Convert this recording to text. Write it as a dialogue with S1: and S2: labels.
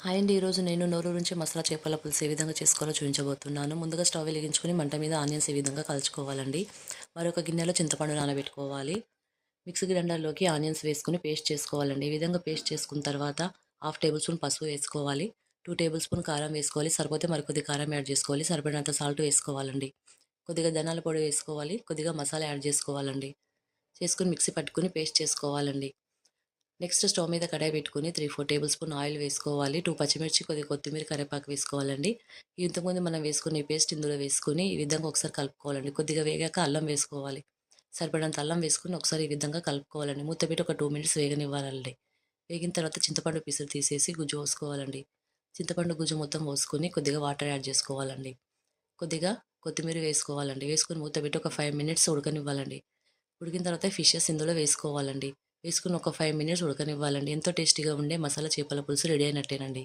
S1: Hi అండి. ఈరోజు నేను నోరూరించి మసాలా చేపల పులుసు ఏ విధంగా చేసుకోవాలో చూపించబోతున్నాను. ముందుగా స్టవ్ వెలిగించుకొని మంట మీద ఆనియన్స్ ఈ విధంగా కలుచుకోవాలండి. మరొక గిన్నెలో చింతపండు నానబెట్టుకోవాలి. మిక్సీ గ్రైండర్లోకి ఆనియన్స్ వేసుకొని పేస్ట్ చేసుకోవాలండి. ఈ విధంగా పేస్ట్ చేసుకున్న తర్వాత హాఫ్ టేబుల్ స్పూన్ పసుపు వేసుకోవాలి. 2 టేబుల్ స్పూన్ కారం వేసుకోవాలి. సరిపోతే మరికొద్ది కారం యాడ్ చేసుకోవాలి. సరిపడినంత సాల్ట్ వేసుకోవాలండి. కొద్దిగా ధనియాల పొడి వేసుకోవాలి. కొద్దిగా మసాలా యాడ్ చేసుకోవాలండి. చేసుకొని మిక్సీ పట్టుకొని పేస్ట్ చేసుకోవాలండి. నెక్స్ట్ స్టవ్ మీద కడాయి పెట్టుకొని 3-4 టేబుల్ స్పూన్ ఆయిల్ వేసుకోవాలి. 2 పచ్చిమిర్చి, కొద్దిగా కొత్తిమీర, కరివేపాకు వేసుకోవాలండి. ఇంతకుముందు మనం వేసుకున్న ఈ పేస్ట్ ఇందులో వేసుకొని ఈ విధంగా ఒకసారి కలుపుకోవాలండి. కొద్దిగా వేగాక అల్లం వేసుకోవాలి. సరిపడంత అల్లం వేసుకొని ఒకసారి ఈ విధంగా కలుపుకోవాలండి. మూత పెట్టి ఒక 2 మినిట్స్ వేగనివ్వాలండి. వేగిన తర్వాత చింతపండు పీసులు తీసేసి గుజ్జు పోసుకోవాలండి. చింతపండు గుజ్జు మొత్తం పోసుకొని కొద్దిగా వాటర్ యాడ్ చేసుకోవాలండి. కొద్దిగా కొత్తిమీర వేసుకోవాలండి. వేసుకొని మూత పెట్టి ఒక 5 మినిట్స్ ఉడకనివ్వాలండి. ఉడికిన తర్వాత ఫిషెస్ ఇందులో వేసుకోవాలండి. వేసుకొని ఒక 5 మినిట్స్ ఉడకనివ్వాలండి. ఎంతో టేస్టీగా ఉండే మసాలా చేపల పులుసు రెడీ అయినట్టేనండి.